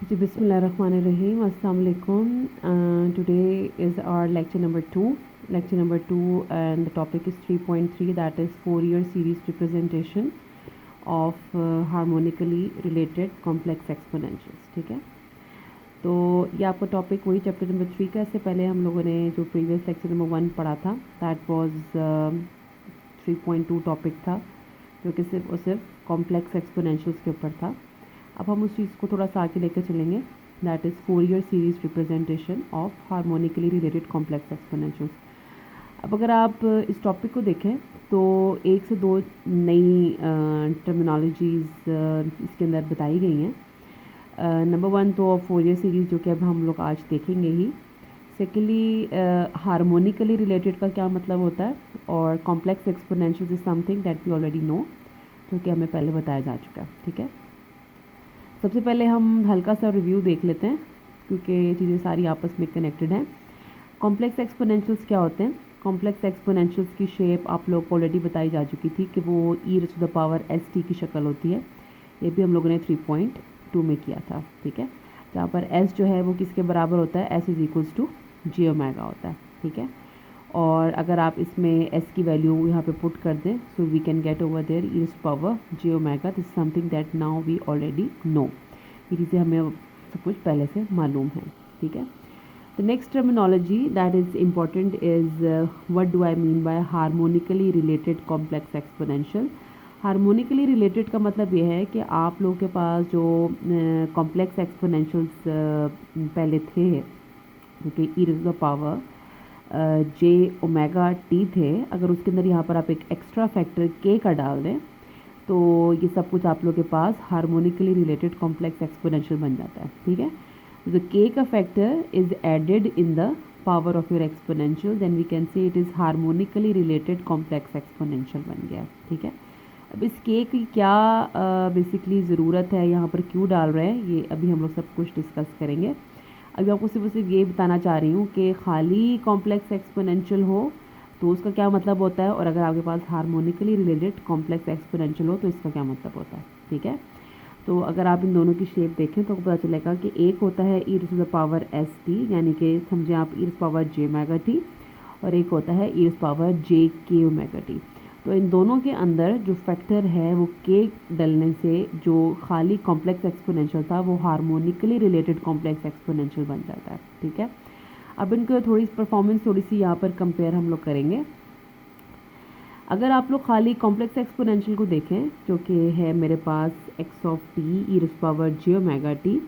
जी बिस्मिल्लाहिर्रहमानिर्रहीम अस्सलाम वालेकुम today is our lecture number 2 and the topic is 3.3 that is Fourier series representation of harmonically related complex exponentials। ठीक है, तो ये आपका टॉपिक वही चैप्टर नंबर 3 का। इससे पहले हम लोगों ने जो प्रीवियस लेक्चर नंबर 1 पढ़ा था दैट वाज 3.2 टॉपिक था जो कि सिर्फ और सिर्फ कॉम्प्लेक्स एक्सपोनेंशियल्स के ऊपर था। अब हम उस चीज़ को थोड़ा सा आगे लेकर चलेंगे, that is Fourier series representation of harmonically related complex एक्सपोनेंशियल्स। अब अगर आप इस टॉपिक को देखें तो एक से दो नई टर्मिनोलॉजीज़ इसके अंदर बताई गई हैं। नंबर 1 तो फोरियर सीरीज़ जो कि अब हम लोग आज देखेंगे ही। सेकेंडली हार्मोनिकली रिलेटेड का क्या मतलब होता है, और complex exponentials is something that we already know, जो कि हमें पहले बताया जा चुका है। ठीक है, सबसे पहले हम हल्का सा रिव्यू देख लेते हैं क्योंकि ये चीज़ें सारी आपस में कनेक्टेड हैं। कॉम्प्लेक्स एक्सपोनेंशियल्स क्या होते हैं? कॉम्प्लेक्स एक्सपोनेंशियल्स की शेप आप लोग को ऑलरेडी बताई जा चुकी थी कि वो e⁻st की शक्ल होती है। ये भी हम लोगों ने 3.2 में किया था। ठीक है, जहाँ पर s जो है वो किसके बराबर होता है? s = j ओमेगा होता है। ठीक है, और अगर आप इसमें s की वैल्यू यहाँ पे पुट कर दें so we can get over there e⁻j omega. This is something that now we already know. ये चीज़ें हमें सब कुछ पहले से मालूम है। ठीक है, the next terminology that is important is what do I mean by harmonically related complex exponential. Harmonically related का मतलब ये है कि आप लोगों के पास जो कॉम्प्लेक्स एक्सपोनेंशियल्स पहले थे जो कि e⁻ j ओमेगा t थे, अगर उसके अंदर यहाँ पर आप एक एक्स्ट्रा फैक्टर k का डाल दें तो ये सब कुछ आप लोग के पास हार्मोनिकली रिलेटेड कॉम्प्लेक्स एक्सपोनेंशियल बन जाता है। ठीक है, तो k का factor is added in the power of your exponential, then we can say it is harmonically related complex exponential बन गया। ठीक है, अब इस k की क्या बेसिकली ज़रूरत है, यहाँ पर क्यों डाल रहे हैं, ये अभी हम लोग सब कुछ डिस्कस करेंगे। अभी आपको सिर्फ ये बताना चाह रही हूँ कि खाली कॉम्प्लेक्स एक्सपोनेंशियल हो तो उसका क्या मतलब होता है, और अगर आपके पास हार्मोनिकली रिलेटेड कॉम्प्लेक्स एक्सपोनेंशियल हो तो इसका क्या मतलब होता है। ठीक है, तो अगर आप इन दोनों की शेप देखें तो पता चलेगा कि एक होता है e⁻st यानी कि समझें आप e⁻j ओमेगा t, और एक होता है e⁻j k ओमेगा t। तो इन दोनों के अंदर जो फैक्टर है वो k डलने से जो खाली कॉम्प्लेक्स एक्सपोनेंशियल था वो हार्मोनिकली रिलेटेड कॉम्प्लेक्स एक्सपोनेंशियल बन जाता है। ठीक है, अब इनको थोड़ी परफॉर्मेंस थोड़ी सी यहाँ पर कंपेयर हम लोग करेंगे। अगर आप लोग खाली कॉम्प्लेक्स एक्सपोनेंशियल को देखें जो कि है मेरे पास x of t e⁻j omega t,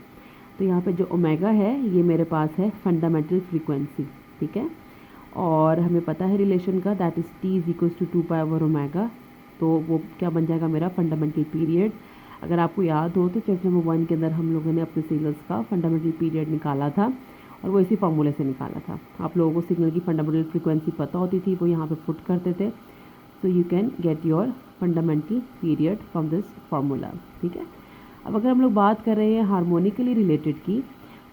तो यहाँ पे जो ओमेगा है ये मेरे पास है फंडामेंटल फ्रीक्वेंसी। ठीक है, और हमें पता है रिलेशन का दैट इज़ t = 2π/ओमेगा, तो वो क्या बन जाएगा मेरा फंडामेंटल पीरियड। अगर आपको याद हो तो चैप्टर नंबर 1 के अंदर हम लोगों ने अपने सिग्नल्स का फंडामेंटल पीरियड निकाला था और वो इसी फार्मूले से निकाला था। आप लोगों को सिग्नल की फंडामेंटल फ्रीक्वेंसी पता होती थी, वो यहाँ पे पुट करते थे, so you can get your fundamental period from this formula. ठीक है, अब अगर हम लोग बात कर रहे हैं हार्मोनिकली रिलेटेड की,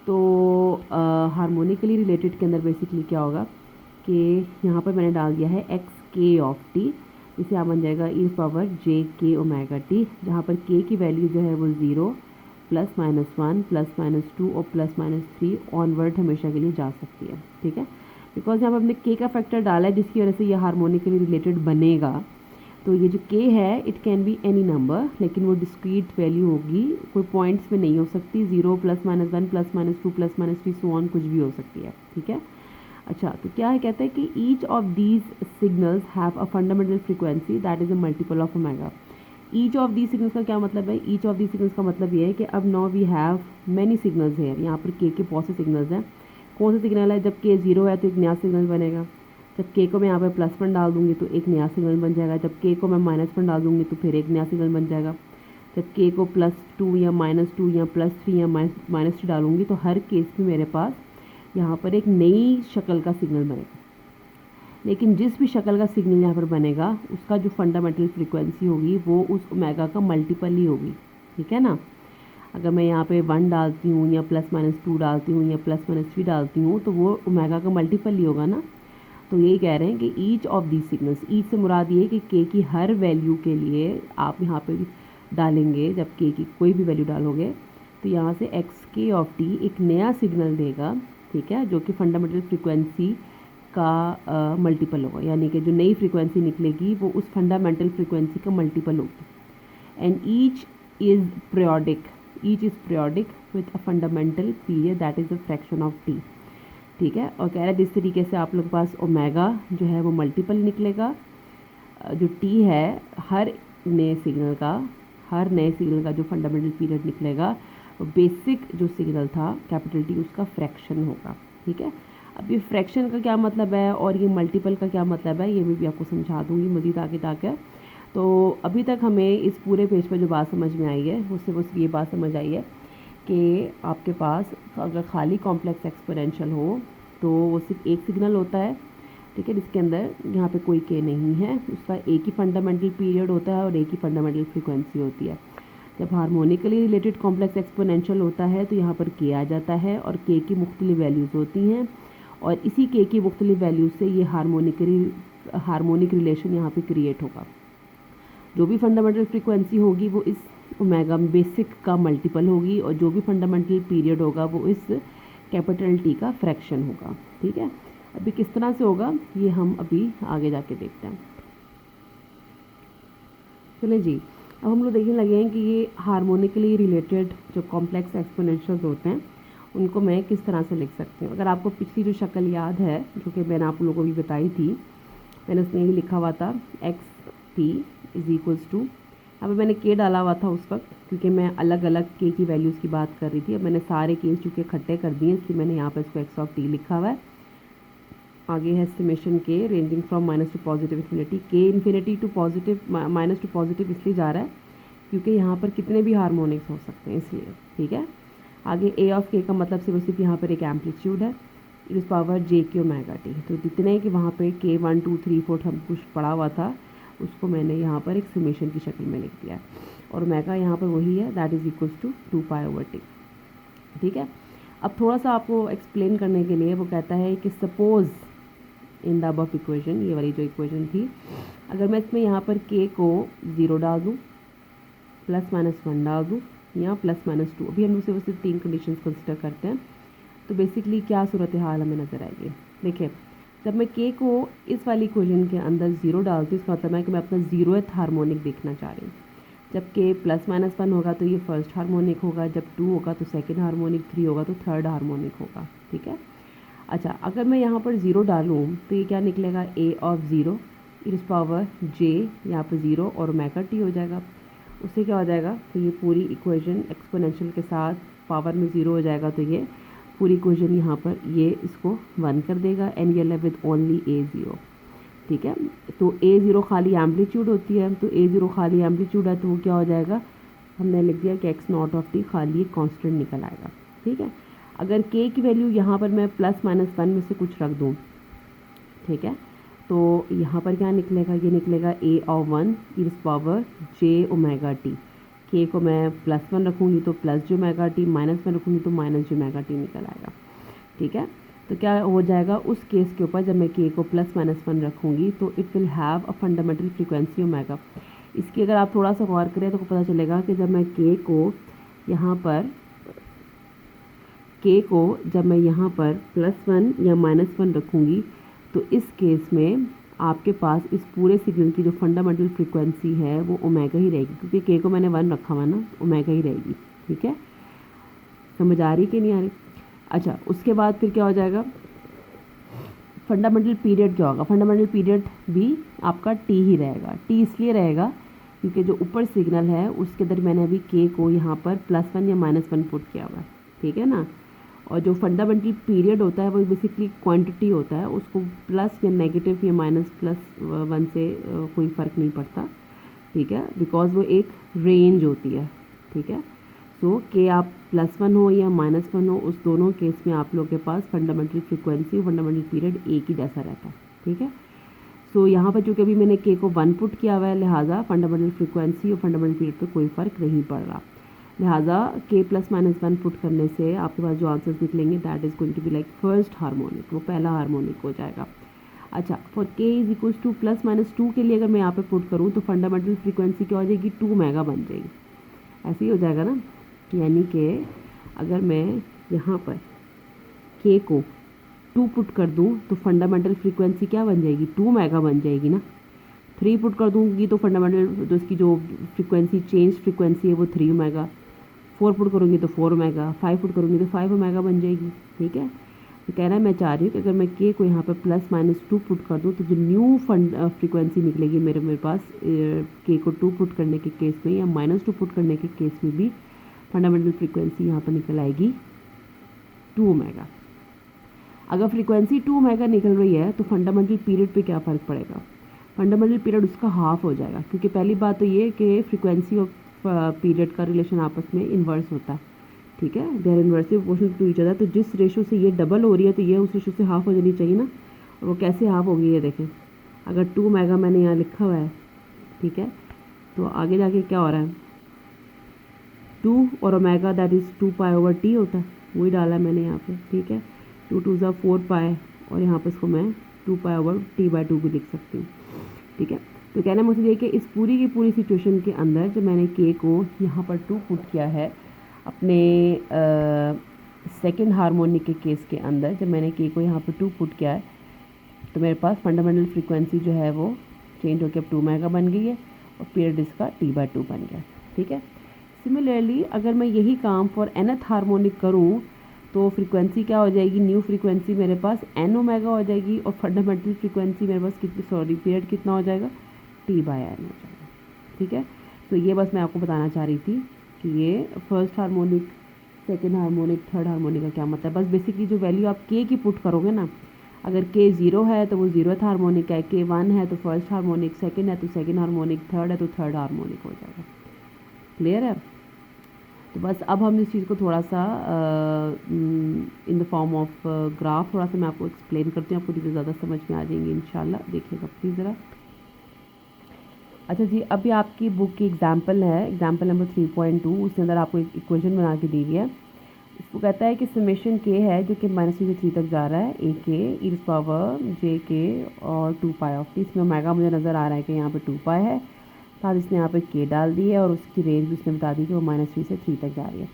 तो हार्मोनिकली रिलेटेड के अंदर बेसिकली क्या होगा कि यहाँ पर मैंने डाल दिया है xk ऑफ t, इसे आप बन जाएगा e⁻j k ओमेगा t, जहाँ पर k की वैल्यू जो है वो 0 ±1 ±2 और +-3 ऑनवर्ड हमेशा के लिए जा सकती है। ठीक है, बिकॉज यहाँ पर हमने k का फैक्टर डाला है जिसकी वजह से ये हार्मोनिकली रिलेटेड बनेगा। तो ये जो k है it can be any number, लेकिन वो डिस्क्रीट वैल्यू होगी, कोई पॉइंट्स में नहीं हो सकती, 0 +-1 +-2 +-3 सो ऑन कुछ भी हो सकती है। ठीक है, अच्छा तो क्या है, कहते हैं कि each of these signals have a fundamental frequency that is a multiple of omega. Each of the signals का क्या मतलब है? ईच ऑफ दी सिग्नल्स का मतलब ये है कि अब now we have many signals है, यहाँ पर k के बहुत से सिग्नल्स हैं। कौन सा सिग्नल है? जब k 0 है तो एक नया सिग्नल बनेगा, जब k को मैं यहाँ पर +1 डाल दूंगी तो एक नया सिग्नल बन जाएगा, जब k को मैं -1 डाल दूंगी तो फिर एक नया सिग्नल बन जाएगा, जब k को +2 या -2 या +3 या -3 डालूंगी तो हर केस में मेरे पास यहाँ पर एक नई शक्ल का सिग्नल बनेगा। लेकिन जिस भी शक्ल का सिग्नल यहाँ पर बनेगा उसका जो फंडामेंटल फ्रीक्वेंसी होगी वो उस ओमेगा का मल्टीपल ही होगी। ठीक है ना, अगर मैं यहाँ पे 1 डालती हूँ या +-2 डालती हूँ या +-3 डालती हूँ तो वो ओमेगा का मल्टीपल ही होगा ना। तो यही कह रहे हैं कि each of the signals, each से मुराद ये कि k की हर वैल्यू के लिए आप यहाँ पे डालेंगे, जब k की कोई भी वैल्यू डालोगे तो यहाँ से एक्स के ऑफ टी एक नया सिग्नल देगा, ठीक है, जो कि फंडामेंटल फ्रीक्वेंसी का मल्टीपल होगा, यानी कि जो नई फ्रीक्वेंसी निकलेगी वो उस फंडामेंटल फ्रीक्वेंसी का मल्टीपल होगी। And each is periodic with a fundamental period that is a fraction of T, ठीक है। और कह रहा है जिस तरीके से आप लोग के पास ओमेगा जो है वो मल्टीपल निकलेगा, जो टी है हर नए सिग्नल का जो फंडामेंटल पीरियड निकलेगा बेसिक जो सिग्नल था कैपिटल टी उसका फ्रैक्शन होगा, ठीक है। अब ये फ्रैक्शन का क्या मतलब है और ये मल्टीपल का क्या मतलब है ये भी आपको समझा दूंगी मज़ीद आगे जाकर। तो अभी तक हमें इस पूरे पेज पर जो बात समझ में आई है उससे बस ये बात समझ आई है कि आपके पास अगर खाली कॉम्प्लेक्स एक्सपोनेंशियल हो तो वो सिर्फ एक सिग्नल होता है, ठीक है, जिसके अंदर यहाँ पे कोई के नहीं है, उसका एक ही फंडामेंटल पीरियड होता है और एक ही फंडामेंटल फ्रीक्वेंसी होती है। जब हार्मोनिकली रिलेटेड कॉम्प्लेक्स एक्सपोनेंशियल होता है तो यहाँ पर के आ जाता है और के की मुख्तलिफ वैल्यूज़ होती हैं और इसी के की मुख्तलिफ वैल्यूज़ से ये हार्मोनिक रिलेशन यहाँ पे क्रिएट होगा। जो भी फंडामेंटल फ्रीक्वेंसी होगी वो इस ओमेगा बेसिक का मल्टीपल होगी और जो भी फंडामेंटल पीरियड होगा वो इस कैपिटल टी का फ्रैक्शन होगा, ठीक है। अभी किस तरह से होगा ये हम अभी आगे जाके देखते हैं। चलिए जी, अब हम लोग देखने लगे हैं कि ये हार्मोनिकली रिलेटेड जो कॉम्प्लेक्स एक्सपोनेंशियल्स होते हैं उनको मैं किस तरह से लिख सकती हूँ। अगर आपको पिछली जो शक्ल याद है जो कि मैंने आप लोगों को भी बताई थी, मैंने उसमें भी लिखा हुआ था X T is equals to, यहाँ पर मैंने के डाला हुआ था उस वक्त क्योंकि मैं अलग अलग के की वैल्यूज़ की बात कर रही थी। अब मैंने सारे केस चूँकि इकट्ठे कर दिए इसलिए मैंने यहाँ पर इसको एक्स ऑफ टी लिखा हुआ है। आगे है summation K ranging from minus to positive infinity, K infinity to positive minus to positive इसलिए जा रहा है क्योंकि यहाँ पर कितने भी हार्मोनिक्स हो सकते हैं इसलिए, ठीक है। आगे ए ऑफ के का मतलब सिर्फ यहाँ पर एक एम्पलीट्यूड है इस पावर जे के ओमेगा टी, तो जितने कि वहाँ पे के 1 2 3 4 हम कुछ पढ़ा हुआ था उसको मैंने यहाँ पर एक समेशन की शक्ल में लिख दिया और ओमेगा यहाँ पर वही है that is equals to 2 pi over T, ठीक है। अब थोड़ा सा आपको एक्सप्लेन करने के लिए वो कहता है कि suppose in the above equation, ये वाली जो इक्वेशन थी, अगर मैं इसमें यहाँ पर के को 0 डाल दूँ, +-1 डाल दूँ या +-2, अभी हम उसे सिर्फ 3 कंडीशंस कंसिडर करते हैं तो बेसिकली क्या सूरत हाल हमें नज़र आएगी। देखिए, जब मैं के को इस वाली इक्वेशन के अंदर 0 डालती हूँ इसका मतलब है कि मैं अपना 0th हार्मोनिक देखना चाह रही हूँ। जब के +-1 होगा तो ये फर्स्ट हार्मोनिक होगा, जब 2 होगा तो सेकंड हार्मोनिक, 3 होगा तो थर्ड हार्मोनिक होगा, ठीक है। अच्छा, अगर मैं यहाँ पर 0 डालूँ तो ये क्या निकलेगा, ए ऑफ 0 इस पावर जे, यहाँ पर 0 और ओमेगा टी हो जाएगा। उससे क्या हो जाएगा, तो ये पूरी इक्वेशन एक्सपोनेंशियल के साथ पावर में 0 हो जाएगा तो ये पूरी इक्वेशन यहाँ पर ये इसको 1 कर देगा एंड ये विद ओनली A0, ठीक है। तो A0 खाली एम्पलीट्यूड होती है, तो A0 खाली एम्पलीट्यूड है तो वो क्या हो जाएगा, हमने लिख दिया कि एक्स नॉट ऑफ टी खाली एक कॉन्स्टेंट निकल आएगा, ठीक है। अगर के की वैल्यू यहाँ पर मैं +-1 में से कुछ रख दूँ, ठीक है, तो यहाँ पर क्या निकलेगा, ये निकलेगा A ऑफ 1 इस पावर जे ओमेगा टी। के को मैं +1 रखूँगी तो प्लस जो ओमेगा टी, -1 रखूँगी तो माइनस जो ओमेगा टी निकल आएगा, ठीक है। तो क्या हो जाएगा उस केस के ऊपर जब मैं के को +-1 रखूँगी तो it will have a fundamental frequency omega. इसकी अगर आप थोड़ा सा गौर करें तो पता चलेगा कि जब मैं के को यहाँ पर +1 या -1 रखूँगी तो इस केस में आपके पास इस पूरे सिग्नल की जो फंडामेंटल फ्रीक्वेंसी है वो ओमेगा ही रहेगी, क्योंकि के को मैंने 1 रखा हुआ ना, ओमेगा ही रहेगी, ठीक है। समझ आ रही कि नहीं आ रही। अच्छा, उसके बाद फिर क्या हो जाएगा, फंडामेंटल पीरियड क्या होगा, फंडामेंटल पीरियड भी आपका टी ही रहेगा। टी इसलिए रहेगा क्योंकि जो ऊपर सिग्नल है उसके अंदर मैंने अभी के को यहाँ पर +1 या -1 पुट किया हुआ है, ठीक है ना। और जो फंडामेंटल पीरियड होता है वो बेसिकली क्वांटिटी होता है, उसको प्लस या नेगेटिव या -+1 से कोई फ़र्क नहीं पड़ता, ठीक है, बिकॉज वो एक रेंज होती है, ठीक है। सो कि आप +1 हो या -1 हो, उस दोनों केस में आप लोगों के पास फंडामेंटल फ्रीक्वेंसी और फंडामेंटल पीरियड एक ही जैसा रहता है, ठीक है। सो यहाँ पर चूँकि अभी मैंने के को 1 पुट किया हुआ है लिहाजा फंडामेंटल फ्रीक्वेंसी और फंडामेंटल पीरियड पर कोई फ़र्क नहीं पड़ रहा, लिहाजा के +-1 पुट करने से आपके पास जो आंसर्स निकलेंगे that is going to be like first harmonic, वो पहला हार्मोनिक हो जाएगा। अच्छा, फॉर के इज इक्वल्स टू +-2 के लिए अगर मैं यहाँ पे पुट करूँ तो फंडामेंटल फ्रीक्वेंसी क्या हो जाएगी, 2 ओमेगा बन जाएगी, ऐसे ही हो जाएगा ना। यानी कि अगर मैं यहाँ पर के को 2 पुट कर दूँ तो फंडामेंटल फ्रीक्वेंसी क्या बन जाएगी, 2 मेगा बन जाएगी ना। 3 पुट कर दूँगी तो फंडामेंटल जो इसकी जो फ्रीक्वेंसी चेंज फ्रीक्वेंसी है वो 3 मेगा। 4 पुट करूँगी तो 4 मेगा, 5 पुट करूँगी तो 5 मेगा बन जाएगी। ठीक है, तो कहना है मैं चाह रही हूँ कि अगर मैं के को यहाँ पर +-2 पुट कर दूँ तो जो न्यू फ्रीक्वेंसी निकलेगी मेरे पास के को 2 पुट करने के केस में या -2 पुट करने के केस में भी फंडामेंटल फ्रीक्वेंसी यहाँ पर निकल आएगी 2 मेगा। अगर फ्रीक्वेंसी 2 मेगा निकल रही है तो फंडामेंटल पीरियड पे क्या फ़र्क पड़ेगा, फंडामेंटल पीरियड उसका हाफ हो जाएगा, क्योंकि पहली बात तो ये कि फ्रीक्वेंसी और पीरियड का रिलेशन आपस में इन्वर्स होता है। ठीक है, they are inversely proportional to each other. तो जिस रेशो से ये डबल हो रही है तो ये उस रेशो से हाफ हो जानी चाहिए ना। और वो कैसे हाफ होगी ये देखें, अगर 2 मेगा मैंने यहाँ लिखा हुआ है, ठीक है, तो आगे जाके क्या हो रहा है, 2 और omega that is 2 pi over T होता है, वही डाला है मैंने यहाँ पे। ठीक है, 2 2 ज़ा 4 पाई और यहाँ पर इसको मैं 2 पाई ओवर t/2 भी लिख सकती हूँ। ठीक है, तो कहना मुझे ये कि इस पूरी की पूरी सिचुएशन के अंदर जब मैंने के को यहाँ पर 2 पुट किया है अपने सेकेंड हार्मोनिक के केस के अंदर, जब मैंने के को यहाँ पर 2 पुट किया है तो मेरे पास फंडामेंटल फ्रीक्वेंसी जो है वो चेंज होकर अब 2 मेगा बन गई है और पीरियड इसका t/2 बन गया। ठीक है, सिमिलरली अगर मैं यही काम फॉर nth हार्मोनिक करूँ तो फ्रीक्वेंसी क्या हो जाएगी, न्यू फ्रीक्वेंसी मेरे पास n ओमेगा हो जाएगी और फंडामेंटल फ्रीक्वेंसी मेरे पास कितनी पीरियड कितना हो जाएगा, t/n हो जाएगा। ठीक है, तो ये बस मैं आपको बताना चाह रही थी कि ये first harmonic, second harmonic, third harmonic का क्या मतलब है। बस बेसिकली जो वैल्यू आप के की पुट करोगे ना, अगर के 0 है तो वो 0th हार्मोनिक है, के 1 है तो फर्स्ट हार्मोनिक, सेकेंड है तो सेकेंड हार्मोनिक, थर्ड है तो थर्ड हार्मोनिक हो जाएगा। क्लियर है। तो बस अब हम इस चीज़ को थोड़ा सा in the form of graph थोड़ा सा मैं आपको एक्सप्लेन करती हूँ, आपको चीज़ें ज़्यादा समझ में आ जाएंगी इंशाल्लाह। देखिएगा प्लीज़ ज़रा। अच्छा जी, अभी आपकी बुक की एग्जाम्पल है, एग्जाम्पल नंबर 3.2, उसके अंदर आपको एक इक्वेशन बना के दी हुई है। इसको कहता है कि समेशन के है जो कि -3 से 3 तक जा रहा है, ए के ई पावर जे के और 2 पाई ऑफ टी। इसमें ओमेगा मुझे नज़र आ रहा है कि यहाँ पे 2 पाई है, साथ इसने यहाँ पे के डाल दी है और उसकी रेंज भी उसने बता दी कि वो -3 से 3 तक जा रही है।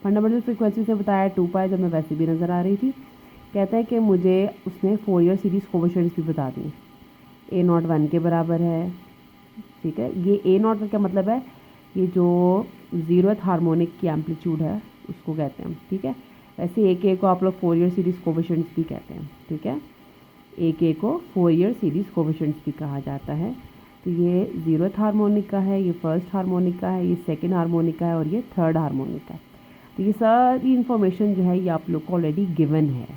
फंडामेंटल फ्रीक्वेंसी से बताया 2 पाई, जब मैं वैसे भी नज़र आ रही थी। कहता है कि मुझे उसने 4 ईयर सीरीज़ कोएफिशिएंट्स भी बता दिए। A0 1 के बराबर है। ठीक है, ये A0 का क्या मतलब है, ये जो 0th हार्मोनिक की एम्पलीट्यूड है उसको कहते हैं। ठीक है, वैसे AK को आप लोग 4 ईयर सीरीज़ कोएफिशिएंट्स भी कहते हैं। ठीक है, AK को 4 ईयर सीरीज़ कोएफिशिएंट्स भी कहा जाता है। तो ये 0th हार्मोनिक का है, ये फर्स्ट हार्मोनिक का है, ये सेकेंड हार्मोनिक का है और ये थर्ड हार्मोनिक का है। तो ये सारी इन्फॉर्मेशन जो है ये आप लोग को ऑलरेडी गिवन है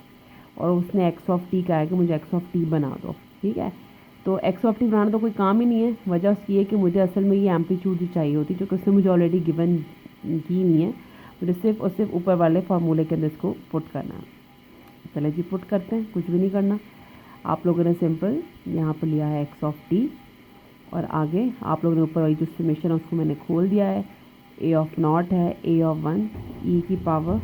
और उसने एक्स ऑफ टी कहा है कि मुझे एक्स ऑफ टी बना दो। ठीक है, तो एक्स ऑफ टी बनाना तो कोई काम ही नहीं है, वजह उसकी है कि मुझे असल में ये एम्पलीट्यूड ही चाहिए होती जो कि उसने मुझे ऑलरेडी गिवन की नहीं है, मुझे सिर्फ और सिर्फ ऊपर वाले फार्मूले के अंदर इसको पुट करना है। चले जी पुट करते हैं, कुछ भी नहीं करना। आप लोगों ने सिंपल यहाँ पर लिया है एक्स ऑफ टी और आगे आप लोगों ने ऊपर वाली जो समेशन है उसको मैंने खोल दिया है। ए ऑफ नॉट है ए ऑफ 1 ई की पावर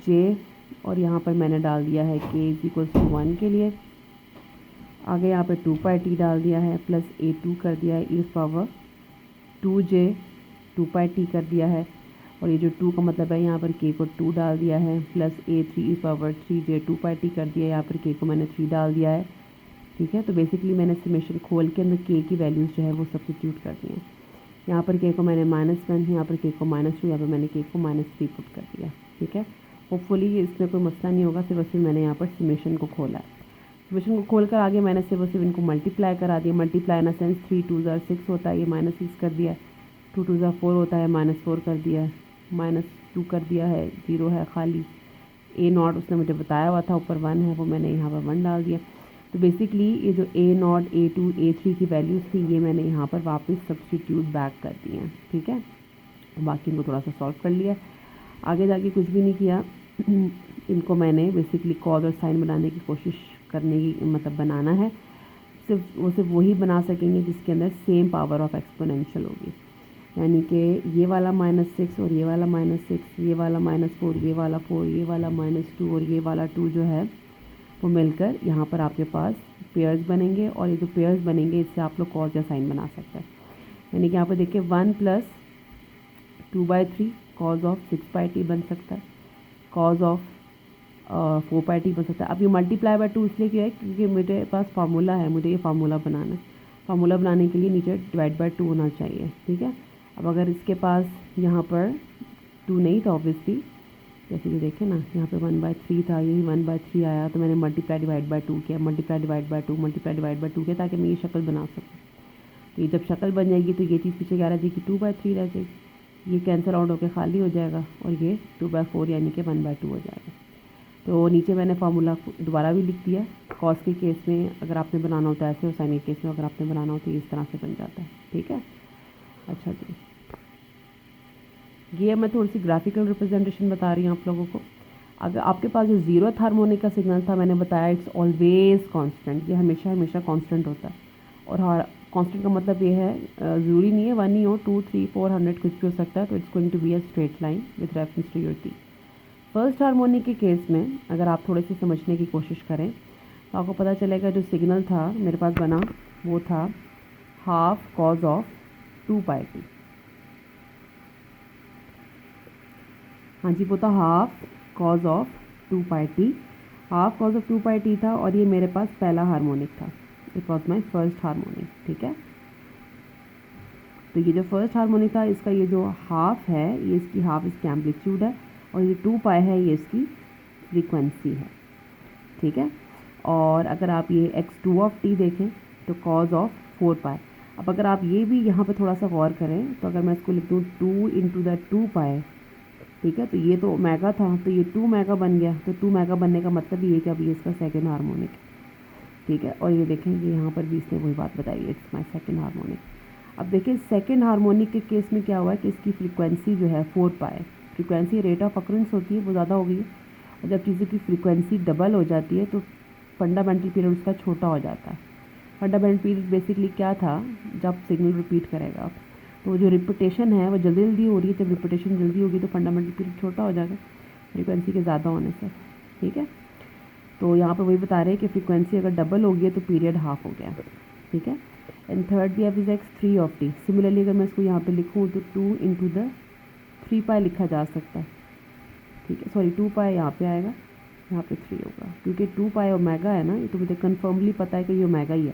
जे और यहाँ पर मैंने डाल दिया है के इज इक्वल टू 1 के लिए। आगे यहाँ पे 2 पाई टी डाल दिया है प्लस A2 कर दिया है इस पावर 2J 2 पाई टी कर दिया है और ये जो 2 का मतलब है यहाँ पर K को 2 डाल दिया है प्लस A3 इस पावर 3J 2 पाई टी कर दिया है, यहाँ पर K को मैंने 3 डाल दिया है। ठीक है, तो बेसिकली मैंने समेशन खोल के अंदर K की वैल्यूज़ जो है वो सब्स्टिट्यूट कर दी हैं। यहाँ पर K को मैंने -1, यहाँ पर K को -2, यहाँ पर मैंने K को -3 पुट कर दिया। ठीक है, होपफुली इसमें कोई मसला नहीं होगा, सिर्फ और सिर्फ मैंने यहाँ पर समेशन को खोला है। समेशन को खोल कर आगे मैंने सिर्फ और सिर्फ इनको मल्टीप्लाई करा दिया। मल्टीप्लाई इन सेंस 3 2 ज़ा 6 होता है, ये -6 कर दिया। 2 2 ज़ा 4 होता है, -4 कर दिया। -2 कर दिया है, 0 है खाली। A0 उसने मुझे बताया हुआ था ऊपर 1 है, वो मैंने यहाँ पर 1 डाल दिया। तो बेसिकली ये जो A0 A2 A3 की वैल्यूज़ थी ये मैंने यहाँ पर वापस सब्स्टिट्यूट बैक कर दी हैं। ठीक है, बाकी इनको थोड़ा सा सॉल्व कर लिया, आगे जाके कुछ भी नहीं किया। इनको मैंने बेसिकली कॉज और साइन बनाने की कोशिश करने की मतलब बनाना है, सिर्फ वही बना सकेंगे जिसके अंदर सेम पावर ऑफ एक्सपोनेंशियल होगी, यानी कि ये वाला -6 और ये वाला -6, ये वाला -4, ये वाला 4, ये वाला -2 और ये वाला 2 जो है वो मिलकर यहाँ पर आपके पास पेयर्स बनेंगे और ये जो पेयर्स बनेंगे इससे आप लोग कॉज या साइन बना सकते हैं। यानी कि यहाँ पर देखिए 1 + 2/3 कॉज ऑफ 6πt बन सकता है, कॉज ऑफ 4πt बन सकता है। अब ये मल्टीप्लाई बाय 2 इसलिए किया है क्योंकि मेरे पास फार्मूला है, मुझे ये फार्मूला बनाना है। फार्मूला बनाने के लिए नीचे डिवाइड बाय 2 होना चाहिए, ठीक है। अब अगर इसके पास यहाँ पर 2 नहीं था ऑब्वियसली, जैसे कि देखें ना यहाँ पे 1/3 था, यही 1/3 आया, तो मैंने मल्टीप्लाई डिवाइड बाय 2 किया, multiply divide by 2, multiply divide by 2 किया ताकि मैं ये शक्ल बना सकूँ। तो ये जब शक्ल बन जाएगी तो ये चीज़ पीछे क्या रह जाएगी, 2/3 रह जाएगी, ये कैंसिल आउट होकर खाली हो जाएगा और ये 2/4 यानी कि 1/2 हो जाएगा। तो नीचे मैंने फार्मूला दोबारा भी लिख दिया। कॉस के केस में अगर आपने बनाना होता है ऐसे, और साइन के केस में अगर आपने बनाना होता है इस तरह से बन जाता है, ठीक है। अच्छा जी, ये मैं थोड़ी सी ग्राफिकल रिप्रेजेंटेशन बता रही हूँ आप लोगों को। अगर आपके पास जो 0th हार्मोनिक का सिग्नल था, मैंने बताया इट्स ऑलवेज कांस्टेंट, ये हमेशा हमेशा कांस्टेंट होता है। और कांस्टेंट का मतलब ये है ज़रूरी नहीं है 1 ही हो, 2, 3, 4, 100 कुछ भी हो सकता है। तो it's going to be a straight line with reference to your T. First harmonic के केस में अगर आप थोड़े से समझने की कोशिश करें तो आपको पता चलेगा जो सिग्नल था मेरे पास बना वो था हाफ कॉज ऑफ 2πt। हाँ जी, वो था half cause of 2πt, half cause of 2πt था और ये मेरे पास पहला हार्मोनिक था, it was my first harmonic, ठीक है। तो ये जो फर्स्ट हार्मोनिक था इसका ये जो हाफ है ये इसकी हाफ इसकी एम्पलीट्यूड है और ये 2π है ये इसकी फ्रीक्वेंसी है, ठीक है। और अगर आप ये x2 ऑफ t देखें तो कॉज ऑफ 4π। अब अगर आप ये भी यहाँ पे थोड़ा सा गौर करें तो अगर मैं इसको लिख दूँ 2 इंटू द 2π, ठीक है, तो ये तो ओमेगा था तो ये 2 मेगा बन गया। तो 2 मेगा बनने का मतलब ये कि अब ये इसका सेकंड हार्मोनिक, ठीक है। और ये देखें कि यहाँ पर भी इसने वही बात बताई, इट्स माय सेकंड हार्मोनिक। अब देखिए सेकंड हार्मोनिक के केस में क्या हुआ है कि इसकी फ्रीक्वेंसी जो है 4π, फ्रीक्वेंसी रेट ऑफ अकरेंस होती है वो ज़्यादा हो गई है। और जब चीज़ों की फ्रीक्वेंसी डबल हो जाती है तो फंडामेंटल पीरियड उसका छोटा हो जाता है। फंडामेंटल पीरियड बेसिकली क्या था, जब सिग्नल रिपीट करेगा आप तो जो रिपीटेशन है वो जल्दी जल्दी हो रही है, जब रिपीटेशन जल्दी होगी तो फंडामेंटल पीरियड छोटा हो जाएगा फ्रीक्वेंसी के ज़्यादा होने से, ठीक है। तो यहाँ पर वही बता रहे हैं कि फ्रीक्वेंसी अगर डबल हो गई है तो पीरियड हाफ हो गया, ठीक है। एंड थर्ड भी is x3 of t। Similarly अगर मैं इसको यहाँ पे लिखूँ तो 2 इंटू द 3π लिखा जा सकता है, ठीक है। सॉरी 2π यहाँ पे आएगा, यहाँ पे 3 होगा क्योंकि 2π ओमेगा है ना, ये तो मुझे कन्फर्मली पता है कि ये ओमेगा ही है।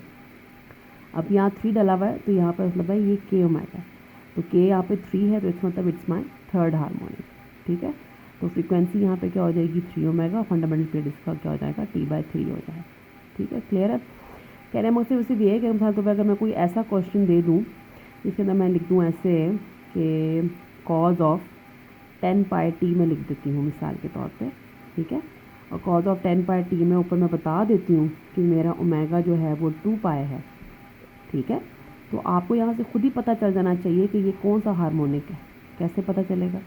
अब यहाँ 3 डला हुआ है तो यहाँ पर मतलब है ये k ओमेगा, तो k यहाँ पे 3 है तो इसका मतलब इट्स माई थर्ड हार्मोनिक, ठीक है। तो फ्रीक्वेंसी यहाँ पे क्या हो जाएगी 3 ओमेगा, फंडामेंटल पीरियड इसका क्या हो जाएगा t/3 हो जाएगा, ठीक है। क्लियर है। कहने मकसद सिर्फ ये है कि मिसाल तौर पर अगर मैं कोई ऐसा क्वेश्चन दे दूँ जिसके अंदर मैं लिख दूँ ऐसे कि कॉज ऑफ 10πt में लिख देती हूँ मिसाल के तौर पे, ठीक है। और कॉज ऑफ 10πt में ऊपर मैं बता देती हूँ कि मेरा ओमेगा जो है वो 2π है, ठीक है। तो आपको यहाँ से खुद ही पता चल जाना चाहिए कि ये कौन सा हार्मोनिक है। कैसे पता चलेगा,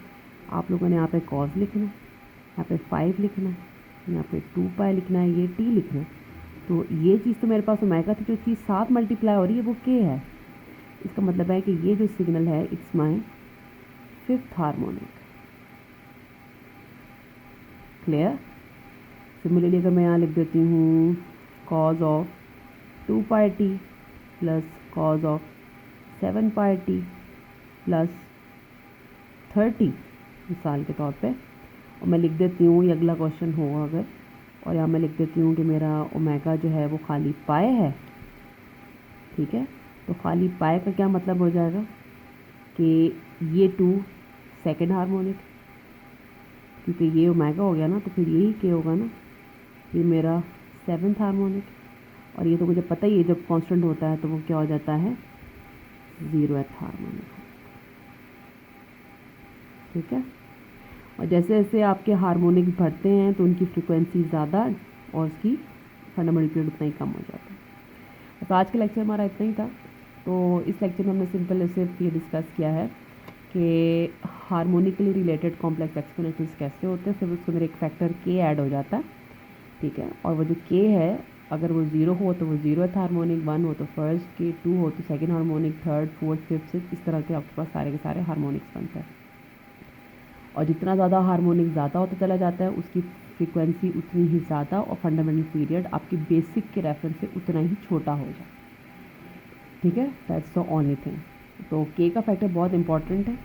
आप लोगों ने यहाँ पे कॉज लिखना है, यहाँ पे 5 लिखना है, यहाँ पे 2π लिखना है, ये t लिखना है। तो ये चीज़ तो मेरे पास ओमेगा थी, जो चीज़ साथ मल्टीप्लाई हो रही है वो k है। इसका मतलब है कि ये जो सिग्नल है it's my 5th harmonic. Clear. Similarly अगर मैं यहाँ लिख देती हूँ cause of 2πt plus cos of 7πt plus 30 मिसाल के तौर पे, और मैं लिख देती हूँ ये अगला क्वेश्चन होगा अगर, और यहाँ मैं लिख देती हूँ कि मेरा ओमेगा जो है वो खाली पाए है, ठीक है। तो खाली पाए का क्या मतलब हो जाएगा कि ये 2 सेकंड हार्मोनिक, क्योंकि ये ओमेगा हो गया ना तो फिर यही के होगा ना, ये मेरा 7th हार्मोनिक। और ये तो मुझे पता ही है जब कांस्टेंट होता है तो वो क्या हो जाता है 0th हार्मोनिक, ठीक है। और जैसे जैसे आपके हार्मोनिक्स बढ़ते हैं तो उनकी फ्रीक्वेंसी ज़्यादा और उसकी फंडामेंटल पीरियड उतना ही कम हो जाता है। तो आज का लेक्चर हमारा इतना ही था। तो इस लेक्चर में हमने सिंपल सिर्फ ये डिस्कस किया है कि हार्मोनिकली रिलेटेड कॉम्प्लेक्स एक्सपोनेंशियल्स कैसे होते हैं। सिर्फ उसके अंदर एक फैक्टर k ऐड हो जाता है, ठीक है। और वो जो k है अगर वो 0 हो तो वो 0th हार्मोनिक, 1 हो तो फर्स्ट के, 2 हो तो second harmonic, third, fourth, fifth, six, इस तरह के आपके पास सारे के सारे हार्मोनिक्स बनते हैं। और जितना ज़्यादा हार्मोनिक ज़्यादा होता चला जाता है उसकी फ्रीक्वेंसी उतनी ही ज़्यादा और फंडामेंटल पीरियड आपकी बेसिक के रेफरेंस से उतना ही छोटा हो जाए, ठीक है। That's the only thing. तो के का फैक्टर बहुत इंपॉर्टेंट है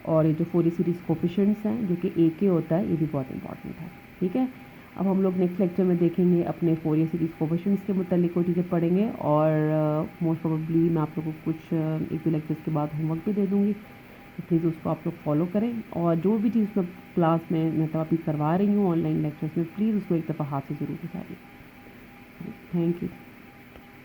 और ये जो फोरियर सीरीज़ कोफिशिएंट्स हैं जो कि ए के होता है, ये भी बहुत इंपॉर्टेंट है। ठीक है, अब हम लोग नेक्स्ट लेक्चर में देखेंगे अपने फोरियर सीरीज़ कोफिशिएंट्स के मुतालिक कोई चीज़ें पढ़ेंगे, और मोस्ट प्रोबेबली मैं आप लोगों को कुछ एक दो लेक्चर्स के बाद होमवर्क भी दे दूँगी, तो प्लीज़ उसको आप लोग फॉलो करें। और जो भी चीज़ मैं क्लास में मतलब अभी करवा रही हूँ ऑनलाइन लेक्चर्स में, प्लीज़ उसको एक दफ़ा हाथ से ज़रूर दिखाइए। Thank you.